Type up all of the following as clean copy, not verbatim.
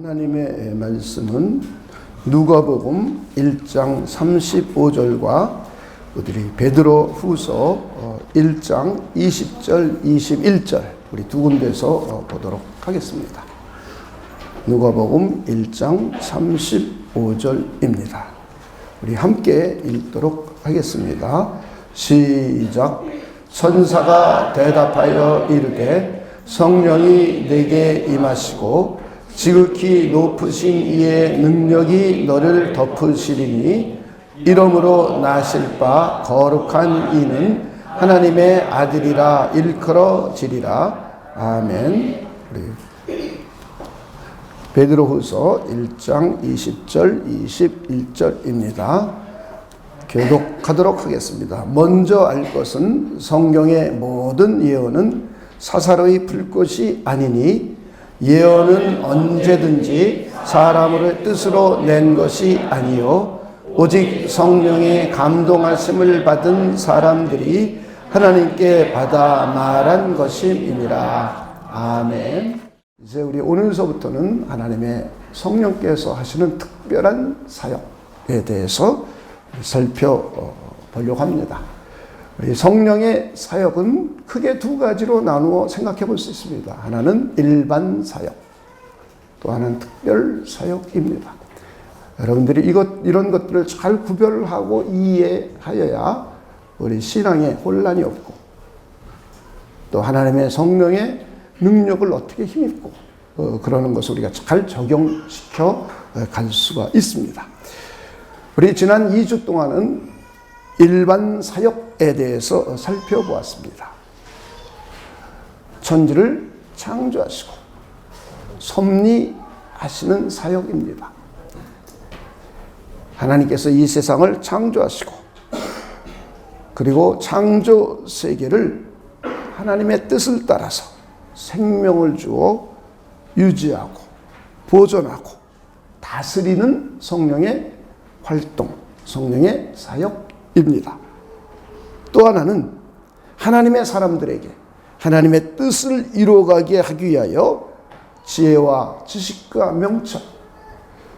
하나님의 말씀은 누가복음 1장 35절과 우리 베드로 후서 1장 20절 21절 우리 두 군데서 보도록 하겠습니다. 누가복음 1장 35절입니다. 우리 함께 읽도록 하겠습니다. 시작. 천사가 대답하여 이르되 성령이 내게 임하시고 지극히 높으신 이의 능력이 너를 덮으시리니 이러므로 나실 바 거룩한 이는 하나님의 아들이라 일컬어지리라. 아멘. 베드로후서 1장 20절 21절입니다. 교독하도록 하겠습니다. 먼저 알 것은 성경의 모든 예언은 사사로이 불꽃이 아니니 예언은 언제든지 사람의 뜻으로 낸 것이 아니요 오직 성령의 감동하심을 받은 사람들이 하나님께 받아 말한 것임이니라. 아멘. 이제 우리 오늘서부터는 하나님의 성령께서 하시는 특별한 사역에 대해서 살펴보려고 합니다. 우리 성령의 사역은 크게 두 가지로 나누어 생각해 볼 수 있습니다. 하나는 일반 사역, 또 하나는 특별 사역입니다. 여러분들이 이런 것들을 잘 구별하고 이해하여야 우리 신앙에 혼란이 없고 또 하나님의 성령의 능력을 어떻게 힘입고 그러는 것을 우리가 잘 적용시켜 갈 수가 있습니다. 우리 지난 2주 동안은 일반 사역에 대해서 살펴보았습니다. 천지를 창조하시고 섭리하시는 사역입니다. 하나님께서 이 세상을 창조하시고 그리고 창조 세계를 하나님의 뜻을 따라서 생명을 주어 유지하고 보존하고 다스리는 성령의 활동, 성령의 사역입니다. 또 하나는 하나님의 사람들에게 하나님의 뜻을 이루어가게 하기 위하여 지혜와 지식과 명철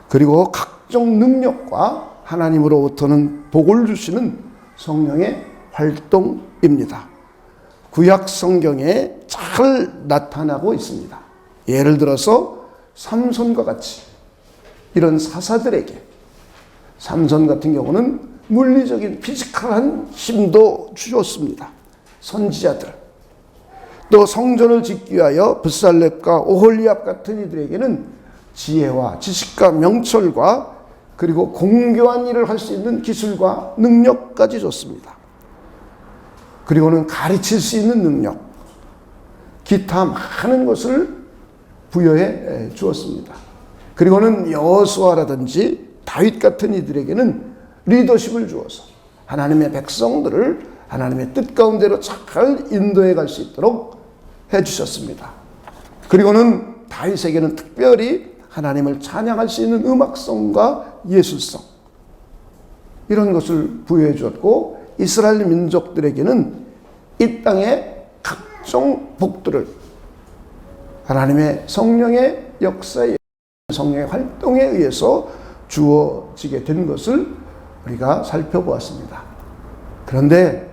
그리고 각종 능력과 하나님으로부터는 복을 주시는 성령의 활동입니다. 구약 성경에 잘 나타나고 있습니다. 예를 들어서 삼손과 같이 이런 사사들에게 삼손 같은 경우는 물리적인 피지컬한 힘도 주었습니다. 선지자들 또 성전을 짓기 위하여 붓살렙과 오홀리압 같은 이들에게는 지혜와 지식과 명철과 그리고 공교한 일을 할 수 있는 기술과 능력까지 줬습니다. 그리고는 가르칠 수 있는 능력, 기타 많은 것을 부여해 주었습니다. 그리고는 여호수아라든지 다윗 같은 이들에게는 리더십을 주어서 하나님의 백성들을 하나님의 뜻 가운데로 잘 인도해 갈 수 있도록 해주셨습니다. 그리고는 다윗에게는 특별히 하나님을 찬양할 수 있는 음악성과 예술성 이런 것을 부여해 주었고 이스라엘 민족들에게는 이 땅의 각종 복들을 하나님의 성령의 역사에 성령의 활동에 의해서 주어지게 된 것을 우리가 살펴보았습니다. 그런데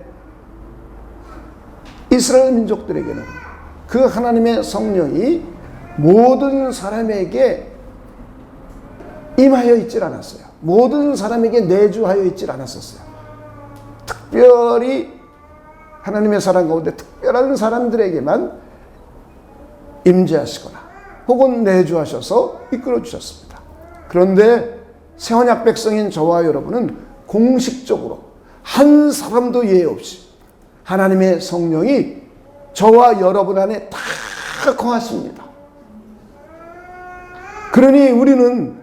이스라엘 민족들에게는 그 하나님의 성령이 모든 사람에게 임하여 있질 않았어요. 모든 사람에게 내주하여 있질 않았었어요. 특별히 하나님의 사람 가운데 특별한 사람들에게만 임재하시거나 혹은 내주하셔서 이끌어 주셨습니다. 그런데 새언약 백성인 저와 여러분은 공식적으로 한 사람도 예외 없이 하나님의 성령이 저와 여러분 안에 다 거하십니다. 그러니 우리는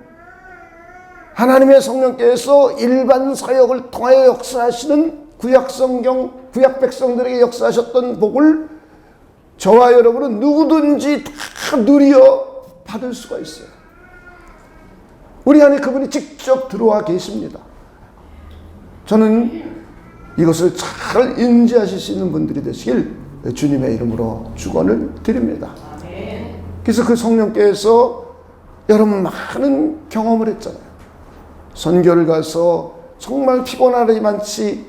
하나님의 성령께서 일반 사역을 통하여 역사하시는 구약 성경, 구약 백성들에게 역사하셨던 복을 저와 여러분은 누구든지 다 누려 받을 수가 있어요. 우리 안에 그분이 직접 들어와 계십니다. 저는 이것을 잘 인지하실 수 있는 분들이 되시길 주님의 이름으로 축원을 드립니다. 그래서 그 성령께서 여러분 많은 경험을 했잖아요. 선교를 가서 정말 피곤하리 많지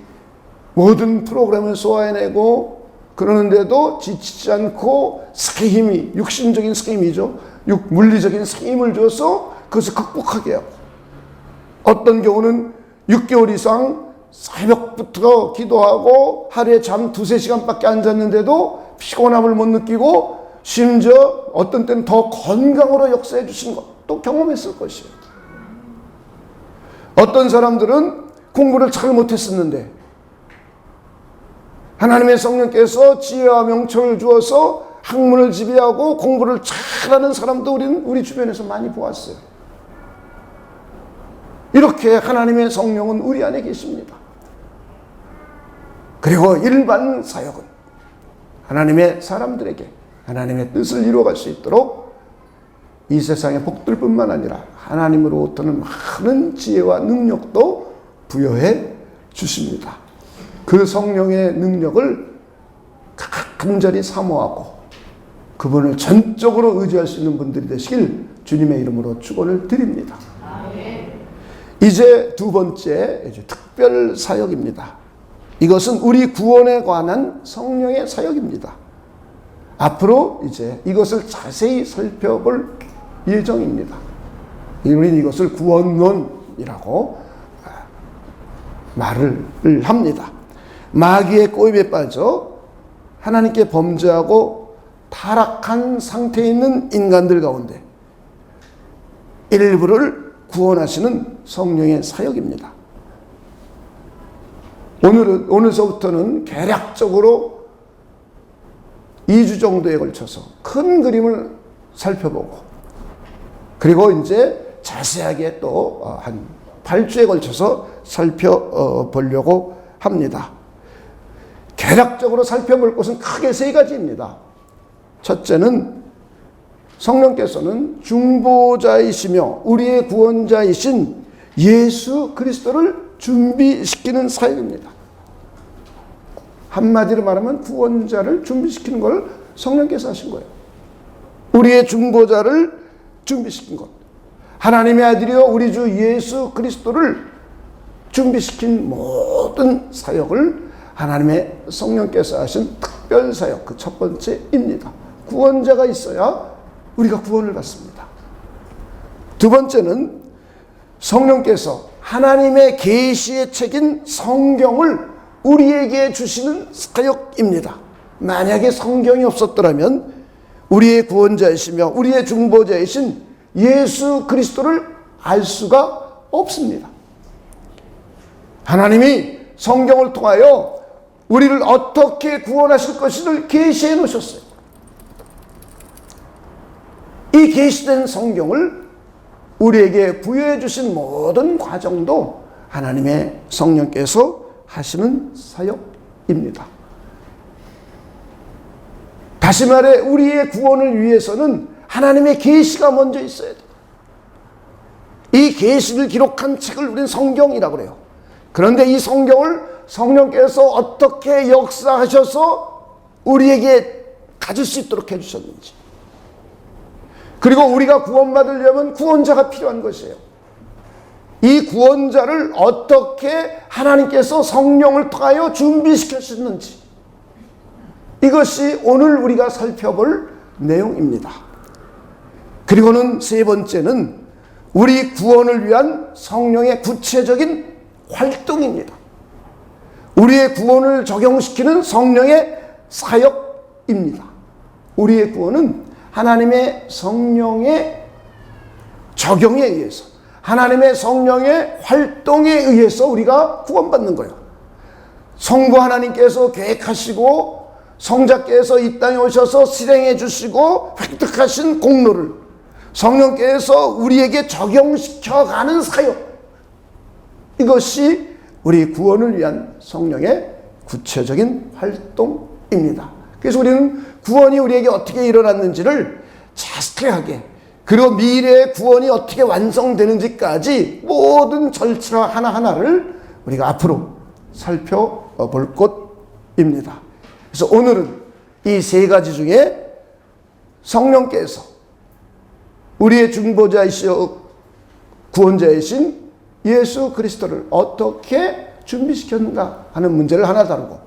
모든 프로그램을 소화해내고 그러는데도 지치지 않고 스키 힘이, 육신적인 스키 힘이죠. 물리적인 스키 힘을 줘서 그것을 극복하게 하고, 어떤 경우는 6개월 이상 새벽부터 기도하고 하루에 잠 2-3시간밖에 안 잤는데도 피곤함을 못 느끼고 심지어 어떤 때는 더 건강으로 역사해 주신 것도 경험했을 것이에요. 어떤 사람들은 공부를 잘 못했었는데 하나님의 성령께서 지혜와 명철을 주어서 학문을 지배하고 공부를 잘하는 사람도 우리 주변에서 많이 보았어요. 이렇게 하나님의 성령은 우리 안에 계십니다. 그리고 일반 사역은 하나님의 사람들에게 하나님의 뜻을 이루어갈 수 있도록 이 세상의 복들뿐만 아니라 하나님으로부터는 많은 지혜와 능력도 부여해 주십니다. 그 성령의 능력을 간절히 사모하고 그분을 전적으로 의지할 수 있는 분들이 되시길 주님의 이름으로 축원을 드립니다. 이제 두 번째 특별 사역입니다. 이것은 우리 구원에 관한 성령의 사역입니다. 앞으로 이제 이것을 자세히 살펴볼 예정입니다. 우리는 이것을 구원론이라고 말을 합니다. 마귀의 꼬임에 빠져 하나님께 범죄하고 타락한 상태에 있는 인간들 가운데 일부를 구원하시는 성령의 사역입니다. 오늘서부터는 개략적으로 2주 정도에 걸쳐서 큰 그림을 살펴보고 그리고 이제 자세하게 또 한 8주에 걸쳐서 살펴보려고 합니다. 개략적으로 살펴볼 것은 크게 세 가지입니다. 첫째는 성령께서는 중보자이시며 우리의 구원자이신 예수 그리스도를 준비시키는 사역입니다. 한마디로 말하면 구원자를 준비시키는 걸 성령께서 하신 거예요. 우리의 중보자를 준비시킨 것. 하나님의 아들이요 우리 주 예수 그리스도를 준비시킨 모든 사역을 하나님의 성령께서 하신 특별 사역, 그 첫 번째입니다. 구원자가 있어야 우리가 구원을 받습니다. 두 번째는 성령께서 하나님의 계시의 책인 성경을 우리에게 주시는 사역입니다. 만약에 성경이 없었더라면 우리의 구원자이시며 우리의 중보자이신 예수 그리스도를 알 수가 없습니다. 하나님이 성경을 통하여 우리를 어떻게 구원하실 것을 계시해 놓으셨어요. 이 계시된 성경을 우리에게 부여해 주신 모든 과정도 하나님의 성령께서 하시는 사역입니다. 다시 말해 우리의 구원을 위해서는 하나님의 계시가 먼저 있어야 돼요. 이 계시를 기록한 책을 우리는 성경이라고 그래요. 그런데 이 성경을 성령께서 어떻게 역사하셔서 우리에게 가질 수 있도록 해주셨는지, 그리고 우리가 구원받으려면 구원자가 필요한 것이에요. 이 구원자를 어떻게 하나님께서 성령을 통하여 준비시켰는지, 이것이 오늘 우리가 살펴볼 내용입니다. 그리고는 세 번째는 우리 구원을 위한 성령의 구체적인 활동입니다. 우리의 구원을 적용시키는 성령의 사역입니다. 우리의 구원은 하나님의 성령의 적용에 의해서, 하나님의 성령의 활동에 의해서 우리가 구원받는 거예요. 성부 하나님께서 계획하시고 성자께서 이 땅에 오셔서 실행해 주시고 획득하신 공로를 성령께서 우리에게 적용시켜가는 사역, 이것이 우리 구원을 위한 성령의 구체적인 활동입니다. 그래서 우리는 구원이 우리에게 어떻게 일어났는지를 자세하게, 그리고 미래의 구원이 어떻게 완성되는지까지 모든 절차 하나하나를 우리가 앞으로 살펴볼 것입니다. 그래서 오늘은 이 세 가지 중에 성령께서 우리의 중보자이시여 구원자이신 예수 그리스도를 어떻게 준비시켰는가 하는 문제를 하나 다루고,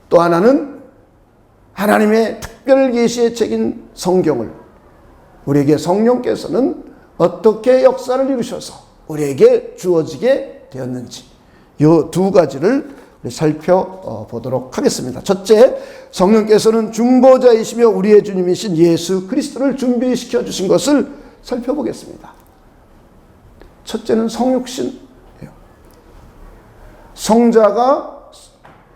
또 하나는 하나님의 특별 계시의 책인 성경을 우리에게 성령께서는 어떻게 역사를 이루셔서 우리에게 주어지게 되었는지, 이 두 가지를 살펴보도록 하겠습니다. 첫째, 성령께서는 중보자이시며 우리의 주님이신 예수 그리스도를 준비시켜 주신 것을 살펴보겠습니다. 첫째는 성육신이에요. 성자가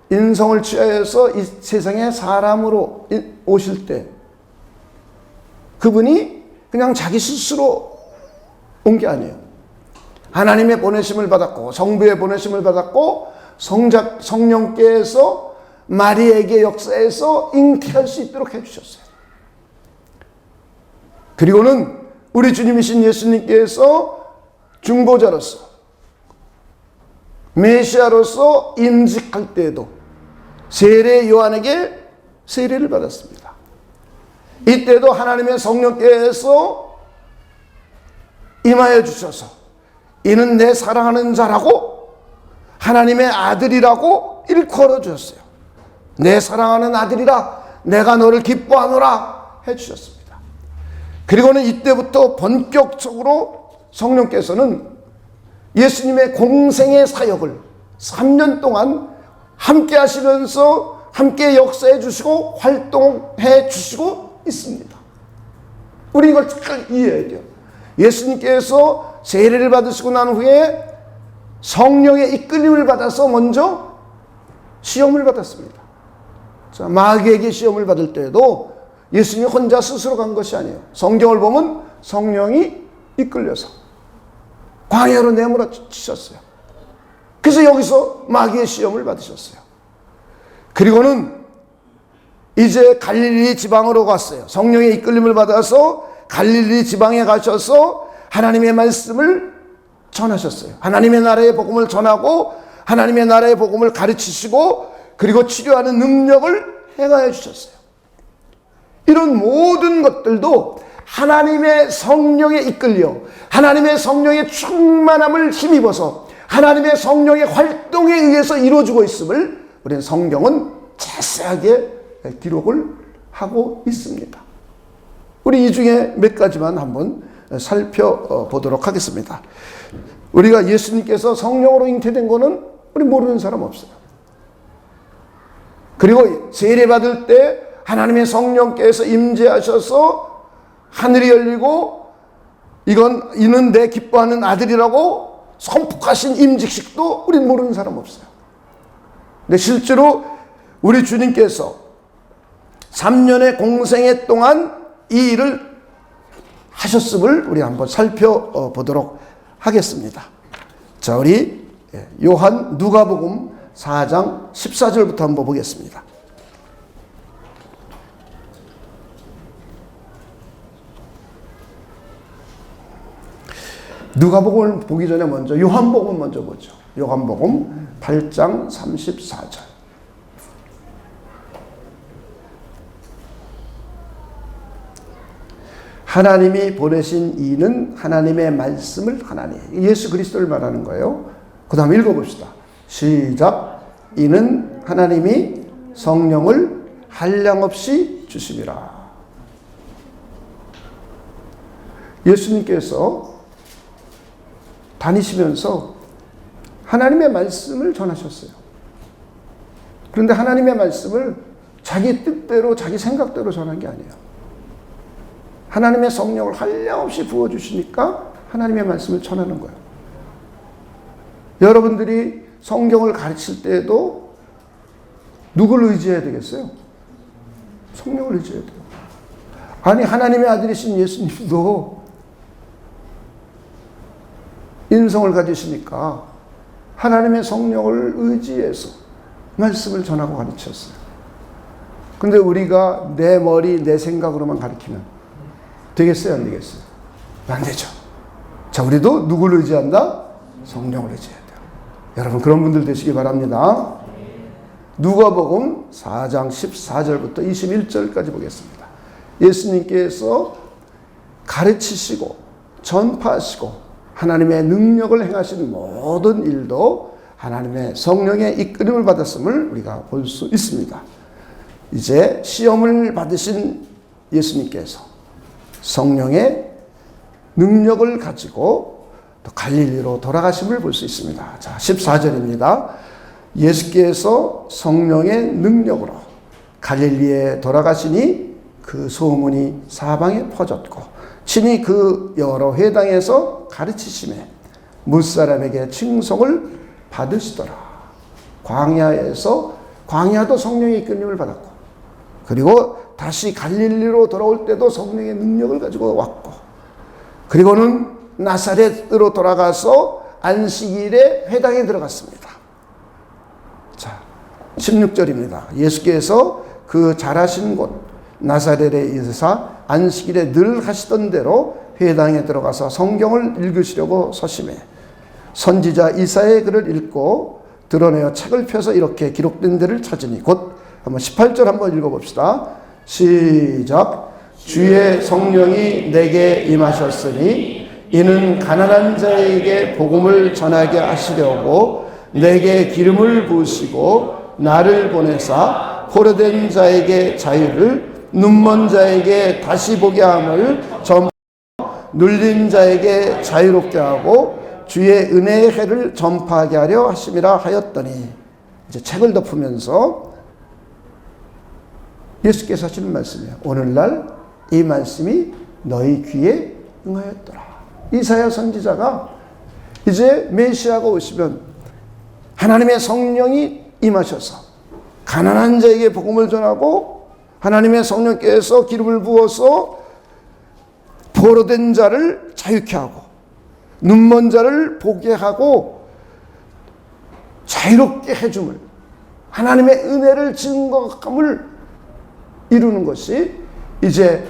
인성을 취하여서 이 세상에 사람으로 오실 때 그분이 그냥 자기 스스로 온 게 아니에요. 하나님의 보내심을 받았고 성부의 보내심을 받았고 성령께서 마리아에게 역사해서 잉태할 수 있도록 해주셨어요. 그리고는 우리 주님이신 예수님께서 중보자로서 메시아로서 임직할 때에도 세례 요한에게 세례를 받았습니다. 이때도 하나님의 성령께서 임하여 주셔서 이는 내 사랑하는 자라고 하나님의 아들이라고 일컬어 주셨어요. 내 사랑하는 아들이라 내가 너를 기뻐하노라 해주셨습니다. 그리고는 이때부터 본격적으로 성령께서는 예수님의 공생의 사역을 3년 동안 함께 하시면서 함께 역사해 주시고 활동해 주시고 있습니다. 우리 이걸 잘 이해해야 돼요. 예수님께서 세례를 받으시고 난 후에 성령의 이끌림을 받아서 먼저 시험을 받았습니다. 자, 마귀에게 시험을 받을 때에도 예수님이 혼자 스스로 간 것이 아니에요. 성경을 보면 성령이 이끌려서 광야로 내몰아치셨어요. 그래서 여기서 마귀의 시험을 받으셨어요. 그리고는 이제 갈릴리 지방으로 갔어요. 성령의 이끌림을 받아서 갈릴리 지방에 가셔서 하나님의 말씀을 전하셨어요. 하나님의 나라의 복음을 전하고 하나님의 나라의 복음을 가르치시고 그리고 치료하는 능력을 행하여 주셨어요. 이런 모든 것들도 하나님의 성령에 이끌려 하나님의 성령의 충만함을 힘입어서 하나님의 성령의 활동에 의해서 이루어지고 있음을 우리는 성경은 자세하게 기록을 하고 있습니다. 우리 이 중에 몇 가지만 한번 살펴보도록 하겠습니다. 우리가 예수님께서 성령으로 잉태된 거는 우리 모르는 사람 없어요. 그리고 세례받을 때 하나님의 성령께서 임재하셔서 하늘이 열리고 이는 내 기뻐하는 아들이라고 선포하신 임직식도 우리는 모르는 사람 없어요. 근데 실제로 우리 주님께서 3년의 공생애 동안 이 일을 하셨음을 우리 한번 살펴보도록 하겠습니다. 자, 우리 요한 누가복음 4장 14절부터 한번 보겠습니다. 누가복음을 보기 전에 먼저 요한복음 먼저 보죠. 요한복음 8장 34절. 하나님이 보내신 이는 하나님의 말씀을 하나니, 예수 그리스도를 말하는 거예요. 그 다음에 읽어봅시다. 시작. 이는 하나님이 성령을 한량없이 주심이라. 예수님께서 다니시면서 하나님의 말씀을 전하셨어요. 그런데 하나님의 말씀을 자기 뜻대로 자기 생각대로 전한 게 아니에요. 하나님의 성령을 한량없이 부어주시니까 하나님의 말씀을 전하는 거예요. 여러분들이 성경을 가르칠 때에도 누구를 의지해야 되겠어요? 성령을 의지해야 돼요. 아니, 하나님의 아들이신 예수님도 인성을 가지시니까 하나님의 성령을 의지해서 말씀을 전하고 가르쳤어요. 근데 우리가 내 머리, 내 생각으로만 가르치면 되겠어요? 안 되겠어요? 안 되죠. 자, 우리도 누구를 의지한다? 성령을 의지해야 돼요. 여러분, 그런 분들 되시기 바랍니다. 누가복음 4장 14절부터 21절까지 보겠습니다. 예수님께서 가르치시고 전파하시고 하나님의 능력을 행하신 모든 일도 하나님의 성령의 이끌림을 받았음을 우리가 볼 수 있습니다. 이제 시험을 받으신 예수님께서 성령의 능력을 가지고 또 갈릴리로 돌아가심을 볼 수 있습니다. 자, 14절입니다. 예수께서 성령의 능력으로 갈릴리에 돌아가시니 그 소문이 사방에 퍼졌고 친히 그 여러 회당에서 가르치심에 무사람에게 칭송을 받으시더라. 광야도 성령의 이끌림을 받았고, 그리고 다시 갈릴리로 돌아올 때도 성령의 능력을 가지고 왔고, 그리고는 나사렛으로 돌아가서 안식일에 회당에 들어갔습니다. 자, 16절입니다. 예수께서 그 자라신 곳 나사렛에 이르사 안식일에 늘 하시던 대로 회당에 들어가서 성경을 읽으시려고 서심해 선지자 이사야의 글을 읽고 드러내어 책을 펴서 이렇게 기록된 데를 찾으니 곧 한번 18절 한번 읽어봅시다. 시작. 주의 성령이 내게 임하셨으니 이는 가난한 자에게 복음을 전하게 하시려고 내게 기름을 부으시고 나를 보내사 포로된 자에게 자유를 눈먼 자에게 다시 보게 함을 눌린 자에게 자유롭게 하고 주의 은혜의 해를 전파하게 하려 하심이라 하였더니, 이제 책을 덮으면서 예수께서 하시는 말씀이에요. 오늘날 이 말씀이 너희 귀에 응하였더라. 이사야 선지자가 이제 메시아가 오시면 하나님의 성령이 임하셔서 가난한 자에게 복음을 전하고 하나님의 성령께서 기름을 부어서 포로된 자를 자유케 하고 눈먼 자를 보게 하고 자유롭게 해줌을, 하나님의 은혜를 증거함을 이루는 것이 이제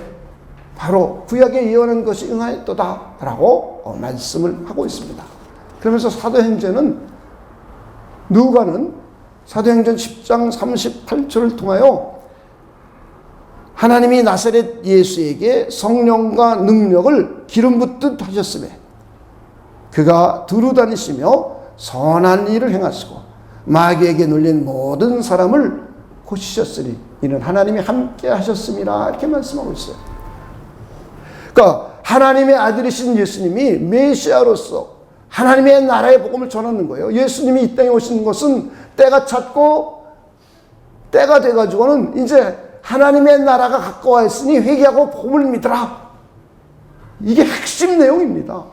바로 구약에 예언한 것이 응하였도다라고 말씀을 하고 있습니다. 그러면서 사도행전은 누가는 사도행전 10장 38절을 통하여 하나님이 나사렛 예수에게 성령과 능력을 기름 붓듯 하셨으며 그가 두루 다니시며 선한 일을 행하시고 마귀에게 눌린 모든 사람을 고치셨으니 이는 하나님이 함께 하셨음이라, 이렇게 말씀하고 있어요. 그러니까 하나님의 아들이신 예수님이 메시아로서 하나님의 나라의 복음을 전하는 거예요. 예수님이 이 땅에 오시는 것은 때가 찼고 때가 돼가지고는 이제 하나님의 나라가 가까워 있으니 회개하고 복음을 믿으라. 이게 핵심 내용입니다.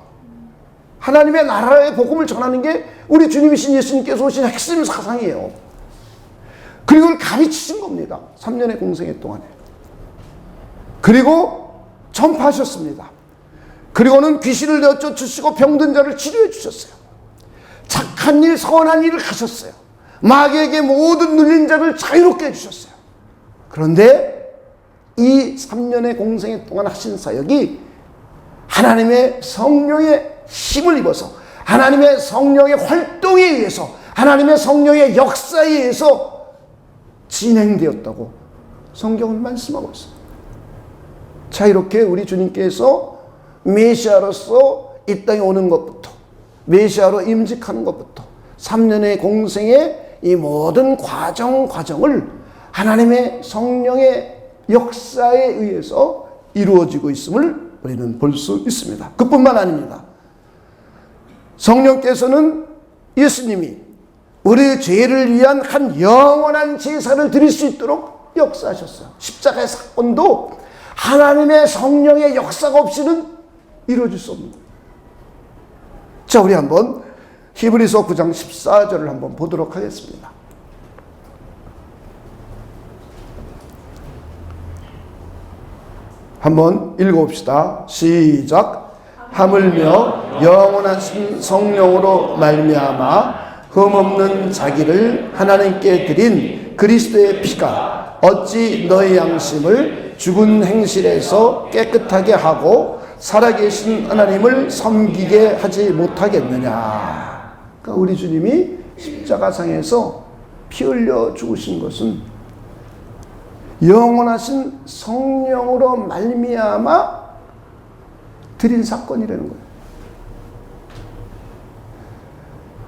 하나님의 나라의 복음을 전하는 게 우리 주님이신 예수님께서 오신 핵심 사상이에요. 그리고 그걸 가르치신 겁니다. 3년의 공생애 동안에. 그리고 전파하셨습니다. 그리고는 귀신을 내쫓으시고 병든 자를 치료해 주셨어요. 착한 일, 선한 일을 하셨어요. 마귀에게 모든 눌린 자를 자유롭게 해주셨어요. 그런데 이 3년의 공생애 동안 하신 사역이 하나님의 성령의 힘을 입어서 하나님의 성령의 활동에 의해서 하나님의 성령의 역사에 의해서 진행되었다고 성경은 말씀하고 있어요. 자, 이렇게 우리 주님께서 메시아로서 이 땅에 오는 것부터 메시아로 임직하는 것부터 3년의 공생의 이 모든 과정을 하나님의 성령의 역사에 의해서 이루어지고 있음을 우리는 볼 수 있습니다. 그뿐만 아닙니다. 성령께서는 예수님이 우리 죄를 위한 한 영원한 제사를 드릴 수 있도록 역사하셨어요. 십자가의 사건도 하나님의 성령의 역사가 없이는 이루어질 수 없는 거예요. 자, 우리 한번 히브리서 9장 14절을 한번 보도록 하겠습니다. 한번 읽어봅시다. 시작. 하물며 영원하신 성령으로 말미암아 흠없는 자기를 하나님께 드린 그리스도의 피가 어찌 너의 양심을 죽은 행실에서 깨끗하게 하고 살아계신 하나님을 섬기게 하지 못하겠느냐. 그러니까 우리 주님이 십자가상에서 피 흘려 죽으신 것은 영원하신 성령으로 말미암아 드린 사건이라는 거예요.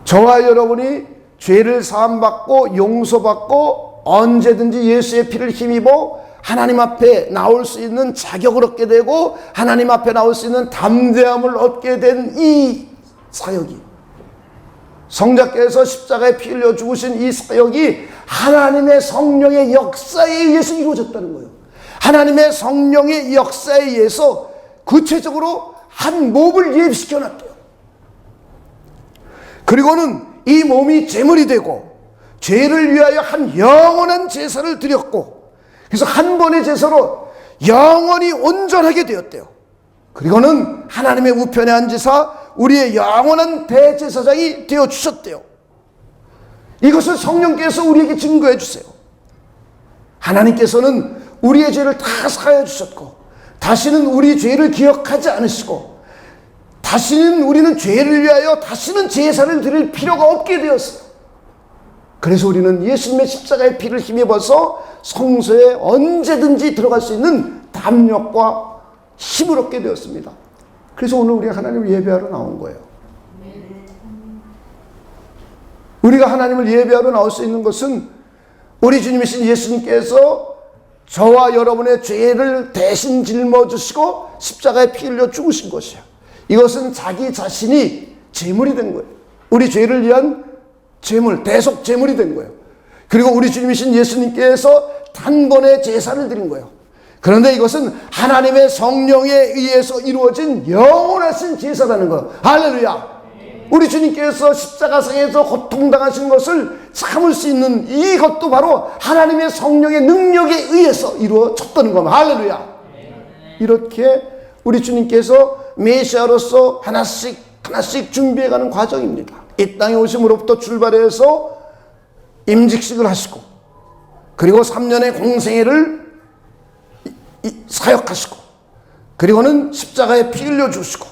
저와 여러분이 죄를 사함받고 용서받고 언제든지 예수의 피를 힘입어 하나님 앞에 나올 수 있는 자격을 얻게 되고 하나님 앞에 나올 수 있는 담대함을 얻게 된 이 사역이, 성자께서 십자가에 피 흘려 죽으신 이 사역이 하나님의 성령의 역사에 의해서 이루어졌다는 거예요. 하나님의 성령의 역사에 의해서 구체적으로 한 몸을 예비시켜 놨대요. 그리고는 이 몸이 제물이 되고 죄를 위하여 한 영원한 제사를 드렸고, 그래서 한 번의 제사로 영원히 온전하게 되었대요. 그리고는 하나님의 우편에 앉으사 우리의 영원한 대제사장이 되어주셨대요. 이것을 성령께서 우리에게 증거해 주세요. 하나님께서는 우리의 죄를 다 사하여 주셨고 다시는 우리 죄를 기억하지 않으시고 다시는 우리는 죄를 위하여 다시는 제사를 드릴 필요가 없게 되었어요. 그래서 우리는 예수님의 십자가의 피를 힘입어서 성소에 언제든지 들어갈 수 있는 담력과 힘을 얻게 되었습니다. 그래서 오늘 우리가 하나님을 예배하러 나온 거예요. 우리가 하나님을 예배하러 나올 수 있는 것은 우리 주님이신 예수님께서 저와 여러분의 죄를 대신 짊어지시고 십자가에 피 흘려 죽으신 것이에요. 이것은 자기 자신이 제물이 된 거예요. 우리 죄를 위한 제물, 대속 제물이 된 거예요. 그리고 우리 주님이신 예수님께서 단번에 제사를 드린 거예요. 그런데 이것은 하나님의 성령에 의해서 이루어진 영원하신 제사라는 거예요. 할렐루야. 우리 주님께서 십자가상에서 고통당하신 것을 참을 수 있는 이것도 바로 하나님의 성령의 능력에 의해서 이루어졌다는 겁니다. 할렐루야. 이렇게 우리 주님께서 메시아로서 하나씩 하나씩 준비해가는 과정입니다. 이 땅에 오심으로부터 출발해서 임직식을 하시고, 그리고 3년의 공생애를 사역하시고, 그리고는 십자가에 피 흘려 주시고,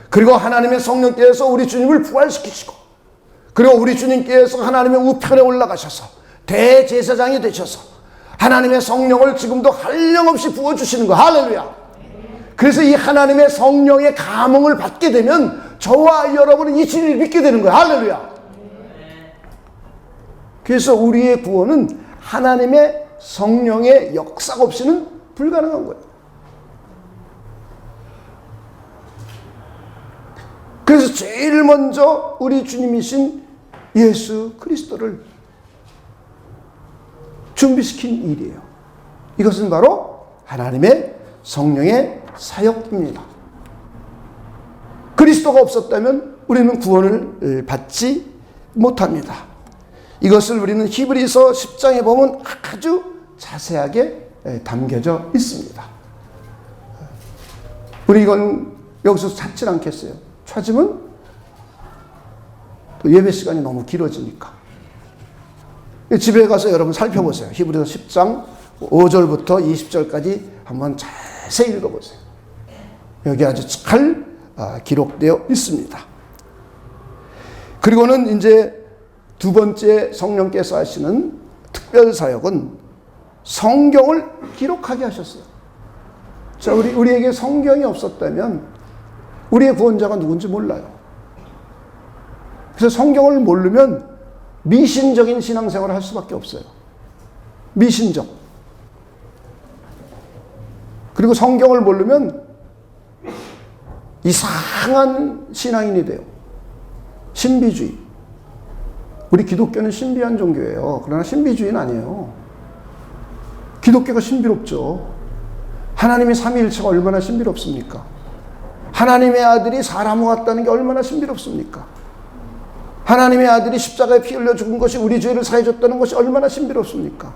그리고 하나님의 성령께서 우리 주님을 부활시키시고, 그리고 우리 주님께서 하나님의 우편에 올라가셔서 대제사장이 되셔서 하나님의 성령을 지금도 한량없이 부어주시는 거. 할렐루야. 그래서 이 하나님의 성령의 감흥을 받게 되면 저와 여러분은 이 진리를 믿게 되는 거예요. 할렐루야. 그래서 우리의 구원은 하나님의 성령의 역사가 없이는 불가능한 거예요. 그래서 제일 먼저 우리 주님이신 예수 그리스도를 준비시킨 일이에요. 이것은 바로 하나님의 성령의 사역입니다. 그리스도가 없었다면 우리는 구원을 받지 못합니다. 이것을 우리는 히브리서 10장에 보면 아주 자세하게 담겨져 있습니다. 우리 이건 여기서 찾지 않겠어요. 찾으면 또 예배 시간이 너무 길어지니까. 집에 가서 여러분 살펴보세요. 히브리서 10장 5절부터 20절까지 한번 자세히 읽어보세요. 여기 아주 잘 기록되어 있습니다. 그리고는 이제 두 번째 성령께서 하시는 특별 사역은 성경을 기록하게 하셨어요. 자, 우리에게 성경이 없었다면 우리의 구원자가 누군지 몰라요. 그래서 성경을 모르면 미신적인 신앙생활을 할 수밖에 없어요. 미신적. 그리고 성경을 모르면 이상한 신앙인이 돼요. 신비주의. 우리 기독교는 신비한 종교예요. 그러나 신비주의는 아니에요. 기독교가 신비롭죠. 하나님의 삼위일체가 얼마나 신비롭습니까? 하나님의 아들이 사람과 같다는 게 얼마나 신비롭습니까? 하나님의 아들이 십자가에 피 흘려 죽은 것이 우리 죄를 사해 줬다는 것이 얼마나 신비롭습니까?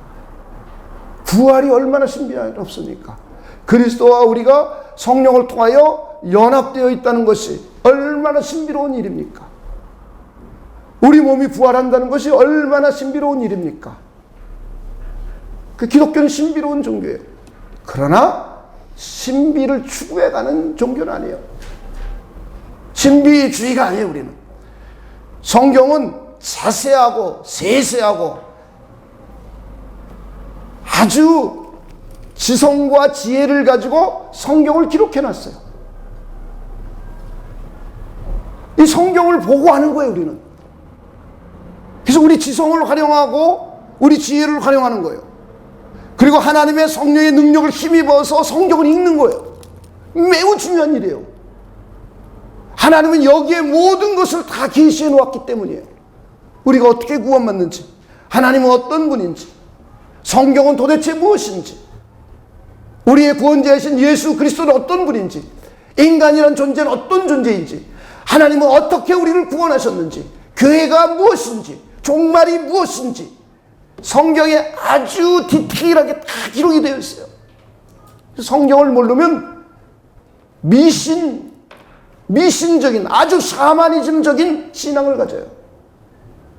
부활이 얼마나 신비롭습니까? 그리스도와 우리가 성령을 통하여 연합되어 있다는 것이 얼마나 신비로운 일입니까? 우리 몸이 부활한다는 것이 얼마나 신비로운 일입니까? 그 기독교는 신비로운 종교예요. 그러나 신비를 추구해가는 종교는 아니에요. 신비주의가 아니에요. 우리는 성경은 자세하고 세세하고 아주 지성과 지혜를 가지고 성경을 기록해놨어요. 이 성경을 보고 하는 거예요, 우리는. 그래서 우리 지성을 활용하고 우리 지혜를 활용하는 거예요. 그리고 하나님의 성령의 능력을 힘입어서 성경을 읽는 거예요. 매우 중요한 일이에요. 하나님은 여기에 모든 것을 다 계시해 놓았기 때문이에요. 우리가 어떻게 구원받는지, 하나님은 어떤 분인지, 성경은 도대체 무엇인지, 우리의 구원자이신 예수 그리스도는 어떤 분인지, 인간이란 존재는 어떤 존재인지, 하나님은 어떻게 우리를 구원하셨는지, 교회가 무엇인지, 종말이 무엇인지 성경에 아주 디테일하게 다 기록이 되어 있어요. 성경을 모르면 미신적인, 아주 샤머니즘적인 신앙을 가져요.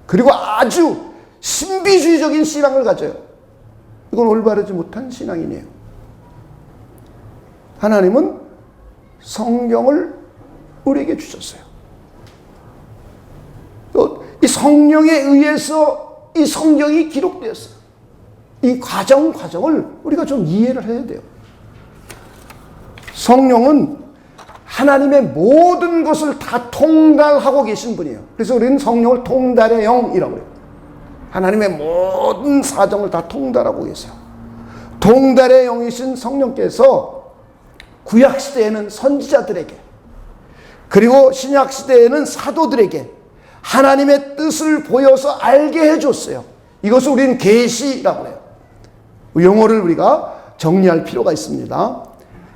그리고 아주 신비주의적인 신앙을 가져요. 이건 올바르지 못한 신앙이네요. 하나님은 성경을 우리에게 주셨어요. 이 성령에 의해서 이 성경이 기록되었어요. 이 과정을 우리가 좀 이해를 해야 돼요. 성령은 하나님의 모든 것을 다 통달하고 계신 분이에요. 그래서 우리는 성령을 통달의 영이라고 해요. 하나님의 모든 사정을 다 통달하고 계세요. 통달의 영이신 성령께서 구약시대에는 선지자들에게, 그리고 신약시대에는 사도들에게 하나님의 뜻을 보여서 알게 해줬어요. 이것을 우리는 계시라고 해요. 용어를 우리가 정리할 필요가 있습니다.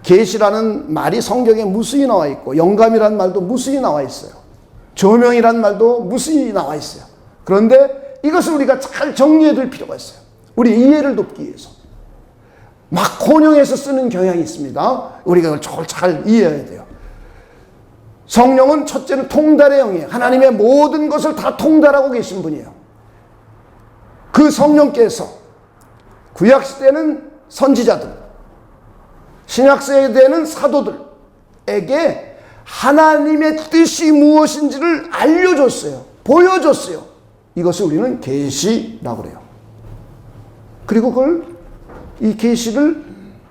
계시라는 말이 성경에 무수히 나와 있고, 영감이라는 말도 무수히 나와 있어요. 조명이라는 말도 무수히 나와 있어요. 그런데 이것을 우리가 잘 정리해 둘 필요가 있어요. 우리 이해를 돕기 위해서. 막 혼용해서 쓰는 경향이 있습니다. 우리가 이걸 잘 이해해야 돼요. 성령은 첫째는 통달의 영이에요. 하나님의 모든 것을 다 통달하고 계신 분이에요. 그 성령께서 구약시대는 선지자들, 신약시대에는 사도들에게 하나님의 뜻이 무엇인지를 알려줬어요. 보여줬어요. 이것을 우리는 계시라고 그래요. 그리고 이 계시를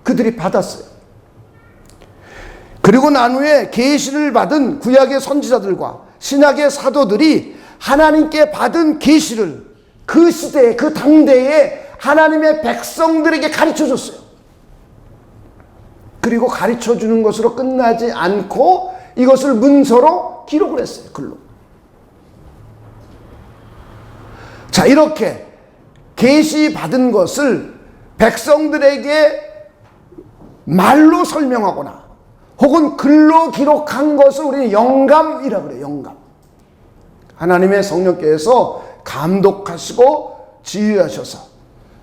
그들이 받았어요. 그리고 난 후에 계시를 받은 구약의 선지자들과 신약의 사도들이 하나님께 받은 계시를 그 시대에, 그 당대에 하나님의 백성들에게 가르쳐 줬어요. 그리고 가르쳐 주는 것으로 끝나지 않고 이것을 문서로 기록을 했어요. 글로. 자, 이렇게 계시 받은 것을 백성들에게 말로 설명하거나 혹은 글로 기록한 것을 우리는 영감이라고 그래요. 영감. 하나님의 성령께서 감독하시고 지휘하셔서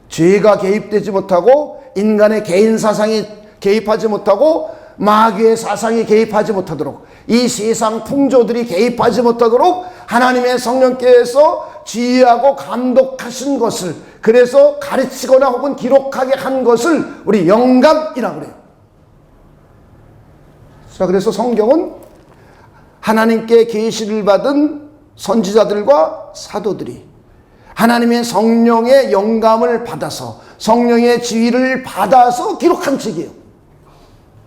죄가 개입되지 못하고 인간의 개인 사상이 개입하지 못하고 마귀의 사상이 개입하지 못하도록, 이 세상 풍조들이 개입하지 못하도록 하나님의 성령께서 지휘하고 감독하신 것을, 그래서 가르치거나 혹은 기록하게 한 것을 우리 영감이라고 그래요. 자, 그래서 성경은 하나님께 계시를 받은 선지자들과 사도들이 하나님의 성령의 영감을 받아서, 성령의 지휘를 받아서 기록한 책이에요.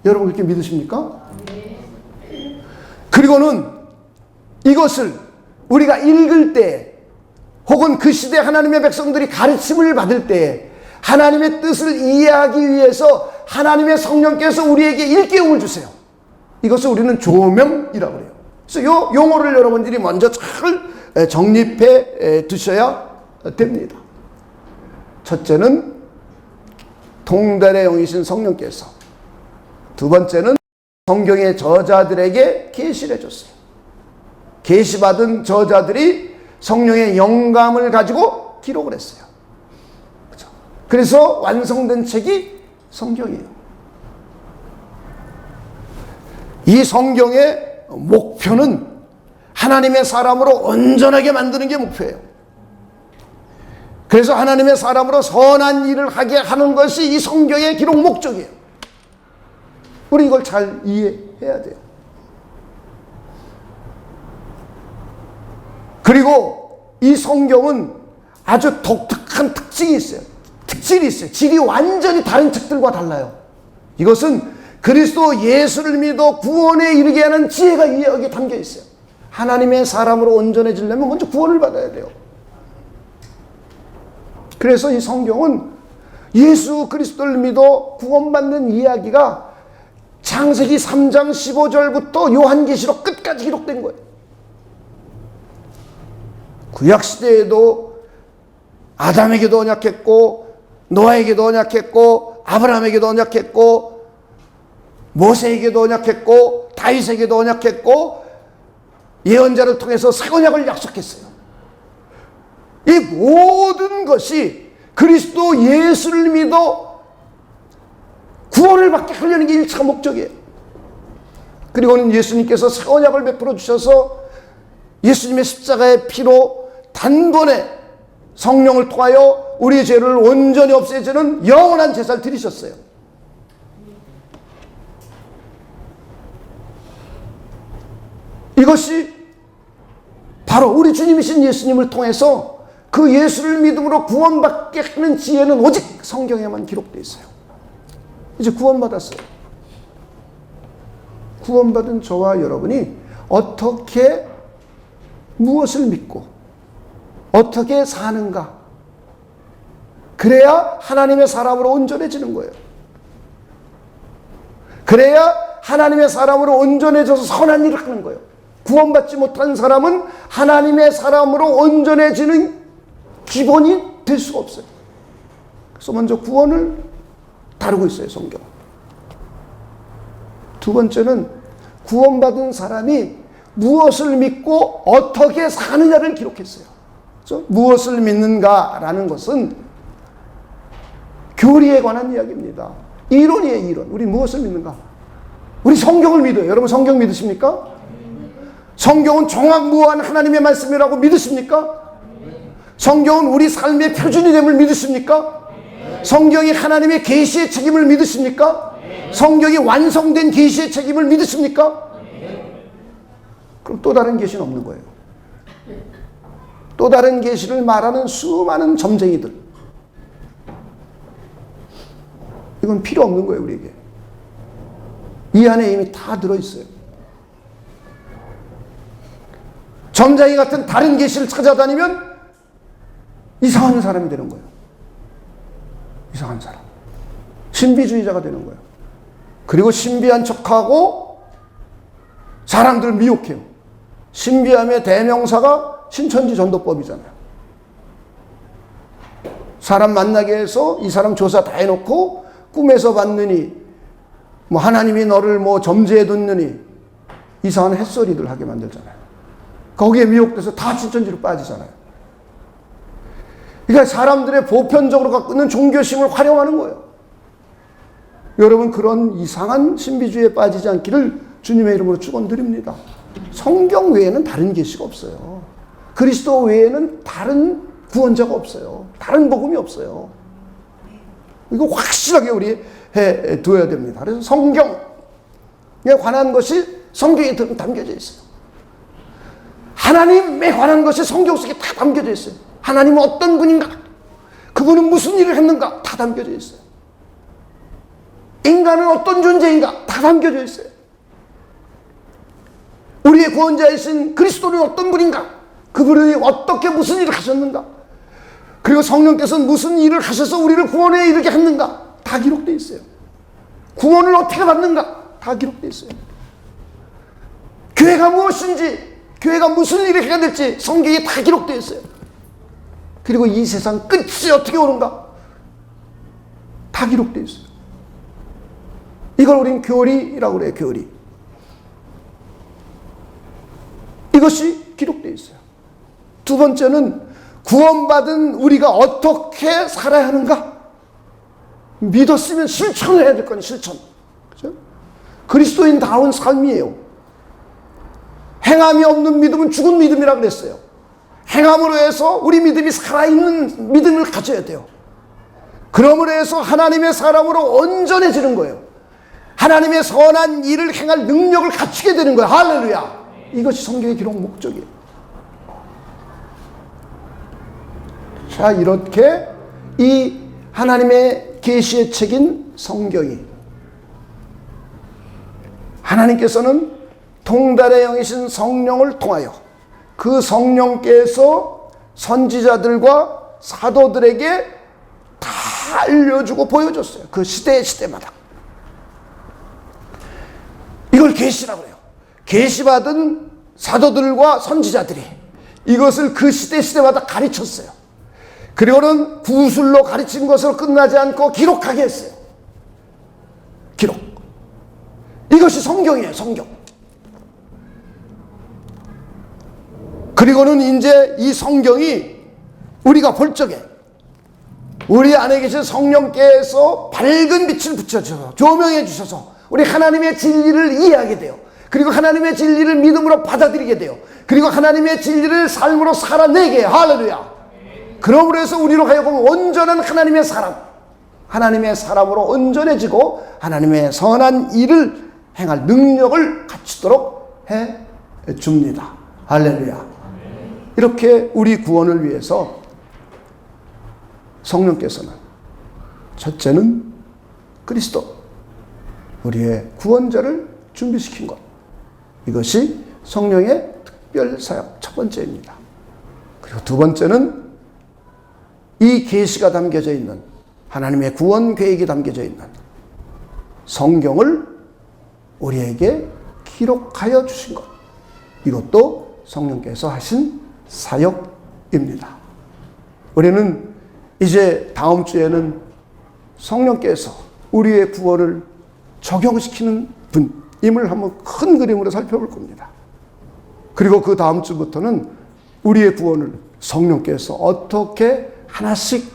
여러분 그렇게 믿으십니까? 그리고는 이것을 우리가 읽을 때 혹은 그 시대 하나님의 백성들이 가르침을 받을 때 하나님의 뜻을 이해하기 위해서 하나님의 성령께서 우리에게 일깨움을 주세요. 이것을 우리는 조명이라고 해요. 그래서 이 용어를 여러분들이 먼저 잘 정립해 두셔야 됩니다. 첫째는 통달의 영이신 성령께서, 두 번째는 성경의 저자들에게 계시를 해줬어요. 계시받은 저자들이 성령의 영감을 가지고 기록을 했어요. 그렇죠? 그래서 완성된 책이 성경이에요. 이 성경의 목표는 하나님의 사람으로 온전하게 만드는 게 목표예요. 그래서 하나님의 사람으로 선한 일을 하게 하는 것이 이 성경의 기록 목적이에요. 우리 이걸 잘 이해해야 돼요. 그리고 이 성경은 아주 독특한 특징이 있어요. 특질이 있어요. 질이 완전히 다른 책들과 달라요. 이것은 그리스도 예수를 믿어 구원에 이르게 하는 지혜가 여기에 담겨 있어요. 하나님의 사람으로 온전해지려면 먼저 구원을 받아야 돼요. 그래서 이 성경은 예수 그리스도를 믿어 구원받는 이야기가 창세기 3장 15절부터 요한계시록 끝까지 기록된 거예요. 구약시대에도 아담에게도 언약했고, 노아에게도 언약했고, 아브라함에게도 언약했고, 모세에게도 언약했고, 다윗에게도 언약했고, 예언자를 통해서 새 언약을 약속했어요. 이 모든 것이 그리스도 예수를 믿어 구원을 받게 하려는 게 1차 목적이에요. 그리고는 예수님께서 새 언약을 베풀어 주셔서 예수님의 십자가의 피로 단번에 성령을 통하여 우리의 죄를 온전히 없애주는 영원한 제사를 드리셨어요. 이것이 바로 우리 주님이신 예수님을 통해서 그 예수를 믿음으로 구원받게 하는 지혜는 오직 성경에만 기록되어 있어요. 이제 구원받았어요. 구원받은 저와 여러분이 어떻게 무엇을 믿고 어떻게 사는가, 그래야 하나님의 사람으로 온전해지는 거예요. 그래야 하나님의 사람으로 온전해져서 선한 일을 하는 거예요. 구원받지 못한 사람은 하나님의 사람으로 온전해지는 기본이 될 수가 없어요. 그래서 먼저 구원을 다루고 있어요, 성경. 두 번째는 구원받은 사람이 무엇을 믿고 어떻게 사느냐를 기록했어요. 그래서 무엇을 믿는가라는 것은 교리에 관한 이야기입니다. 이론이에요, 이론. 우리 무엇을 믿는가? 우리 성경을 믿어요. 여러분 성경 믿으십니까? 성경은 종합무한 하나님의 말씀이라고 믿으십니까? 성경은 우리 삶의 표준이 됨을 믿으십니까? 성경이 하나님의 계시의 책임을 믿으십니까? 성경이 완성된 계시의 책임을 믿으십니까? 그럼 또 다른 계시는 없는 거예요. 또 다른 계시를 말하는 수많은 점쟁이들, 이건 필요 없는 거예요, 우리에게. 이 안에 이미 다 들어있어요. 점쟁이 같은 다른 계시를 찾아다니면 이상한 사람이 되는 거예요. 이상한 사람. 신비주의자가 되는 거예요. 그리고 신비한 척하고 사람들을 미혹해요. 신비함의 대명사가 신천지 전도법이잖아요. 사람 만나게 해서 이 사람 조사 다 해놓고 꿈에서 봤느니, 뭐 하나님이 너를 뭐 점지해 뒀느니, 이상한 햇소리들 하게 만들잖아요. 거기에 미혹돼서 다 신천지로 빠지잖아요. 그러니까 사람들의 보편적으로 갖고 있는 종교심을 활용하는 거예요. 여러분 그런 이상한 신비주의에 빠지지 않기를 주님의 이름으로 축원드립니다. 성경 외에는 다른 계시가 없어요. 그리스도 외에는 다른 구원자가 없어요. 다른 복음이 없어요. 이거 확실하게 우리 해둬야 됩니다. 그래서 성경에 관한 것이 성경에 담겨져 있어요. 하나님에 관한 것이 성경 속에 다 담겨져 있어요. 하나님은 어떤 분인가? 그분은 무슨 일을 했는가? 다 담겨져 있어요. 인간은 어떤 존재인가? 다 담겨져 있어요. 우리의 구원자이신 그리스도는 어떤 분인가? 그분이 어떻게 무슨 일을 하셨는가? 그리고 성령께서는 무슨 일을 하셔서 우리를 구원에 이르게 했는가? 다 기록되어 있어요. 구원을 어떻게 받는가? 다 기록되어 있어요. 교회가 무엇인지, 교회가 무슨 일을 해야 될지 성경에 다 기록되어 있어요. 그리고 이 세상 끝이 어떻게 오는가? 다 기록되어 있어요. 이걸 우리는 교리라고 그래요, 교리. 이것이 기록되어 있어요. 두 번째는 구원받은 우리가 어떻게 살아야 하는가? 믿었으면 실천을 해야 될 거 아니에요, 실천. 그죠? 그리스도인다운 삶이에요. 행함이 없는 믿음은 죽은 믿음이라고 그랬어요. 행함으로 해서 우리 믿음이 살아있는 믿음을 가져야 돼요. 그러므로 해서 하나님의 사람으로 온전해지는 거예요. 하나님의 선한 일을 행할 능력을 갖추게 되는 거예요. 할렐루야. 이것이 성경의 기록 목적이에요. 자, 이렇게 이 하나님의 계시의 책인 성경이, 하나님께서는 통달의 영이신 성령을 통하여 그 성령께서 선지자들과 사도들에게 다 알려주고 보여줬어요. 그 시대마다. 이걸 계시라고 해요. 계시받은 사도들과 선지자들이 이것을 그 시대마다 가르쳤어요. 그리고는 구술로 가르친 것으로 끝나지 않고 기록하게 했어요. 기록. 이것이 성경이에요. 성경. 그리고는 이제 이 성경이 우리가 볼 적에 우리 안에 계신 성령께서 밝은 빛을 붙여주셔서 조명해 주셔서 우리 하나님의 진리를 이해하게 돼요. 그리고 하나님의 진리를 믿음으로 받아들이게 돼요. 그리고 하나님의 진리를 삶으로 살아내게 해요. 할렐루야. 그러므로 해서 우리로 하여금 온전한 하나님의 사람, 하나님의 사람으로 온전해지고 하나님의 선한 일을 행할 능력을 갖추도록 해 줍니다. 할렐루야. 이렇게 우리 구원을 위해서 성령께서는 첫째는 그리스도, 우리의 구원자를 준비시킨 것. 이것이 성령의 특별 사역 첫 번째입니다. 그리고 두 번째는 이 계시가 담겨져 있는 하나님의 구원 계획이 담겨져 있는 성경을 우리에게 기록하여 주신 것. 이것도 성령께서 하신 사역입니다. 우리는 이제 다음 주에는 성령께서 우리의 구원을 적용시키는 분임을 한번 큰 그림으로 살펴볼 겁니다. 그리고 그 다음 주부터는 우리의 구원을 성령께서 어떻게 하나씩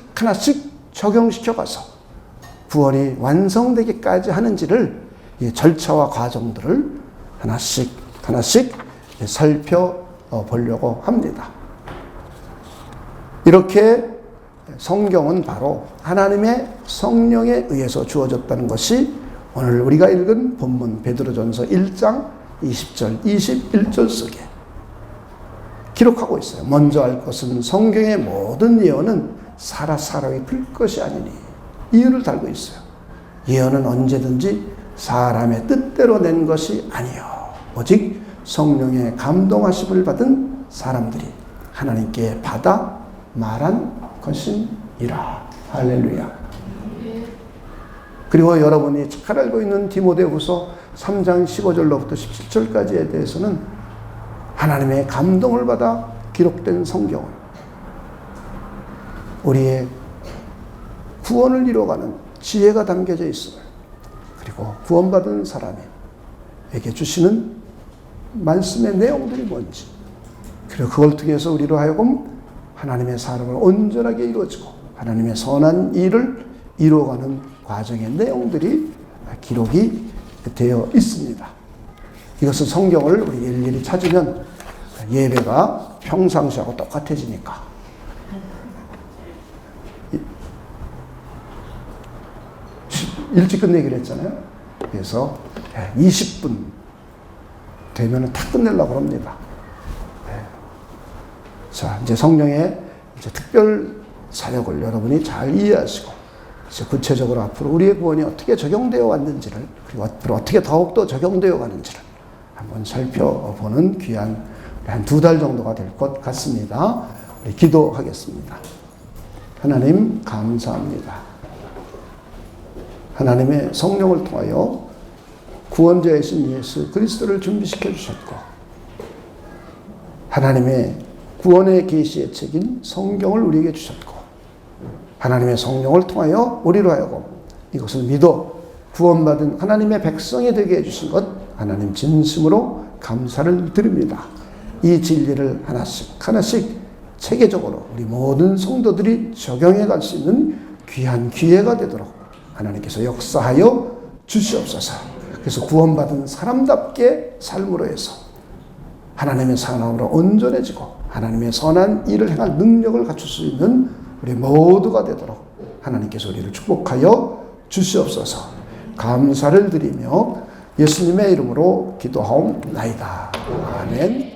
적용시켜 가서 구원이 완성되기까지 하는지를 이 절차와 과정들을 하나씩 살펴보려고 합니다. 이렇게 성경은 바로 하나님의 성령에 의해서 주어졌다는 것이 오늘 우리가 읽은 본문 베드로전서 1장 20절 21절 속에 기록하고 있어요. 먼저 알 것은 성경의 모든 예언은 사람이 풀 것이 아니니 이유를 달고 있어요. 예언은 언제든지 사람의 뜻대로 낸 것이 아니요 오직 성령의 감동하심을 받은 사람들이 하나님께 받아 말한 것이니라. 할렐루야. 그리고 여러분이 잘 알고 있는 디모데후서 3장 15절로부터 17절까지에 대해서는 하나님의 감동을 받아 기록된 성경은 우리의 구원을 이루어가는 지혜가 담겨져 있음을, 그리고 구원받은 사람에게 주시는 말씀의 내용들이 뭔지, 그리고 그걸 통해서 우리로 하여금 하나님의 사람을 온전하게 이루어지고 하나님의 선한 일을 이루어가는 과정의 내용들이 기록이 되어 있습니다. 이것은 성경을 우리 일일이 찾으면 예배가 평상시하고 똑같아지니까 일찍 끝내기로 했잖아요. 그래서 20분 되면 다 끝내려고 합니다. 자, 이제 성령의 특별 사역을 여러분이 잘 이해하시고 이제 구체적으로 앞으로 우리의 구원이 어떻게 적용되어 왔는지를, 그리고 앞으로 어떻게 더욱더 적용되어 가는지를 한번 살펴보는 귀한 한 2달 정도가 될 것 같습니다. 우리 기도하겠습니다. 하나님 감사합니다. 하나님의 성령을 통하여 구원자이신 예수 그리스도를 준비시켜 주셨고 하나님의 구원의 계시의 책인 성경을 우리에게 주셨고 하나님의 성령을 통하여 우리로 하여금 이것을 믿어 구원받은 하나님의 백성이 되게 해주신 것 하나님 진심으로 감사를 드립니다. 이 진리를 하나씩 체계적으로 우리 모든 성도들이 적용해 갈 수 있는 귀한 기회가 되도록 하나님께서 역사하여 주시옵소서. 그래서 구원받은 사람답게 삶으로 해서 하나님의 사람으로 온전해지고 하나님의 선한 일을 행할 능력을 갖출 수 있는 우리 모두가 되도록 하나님께서 우리를 축복하여 주시옵소서. 감사를 드리며 예수님의 이름으로 기도하옵나이다. 아멘.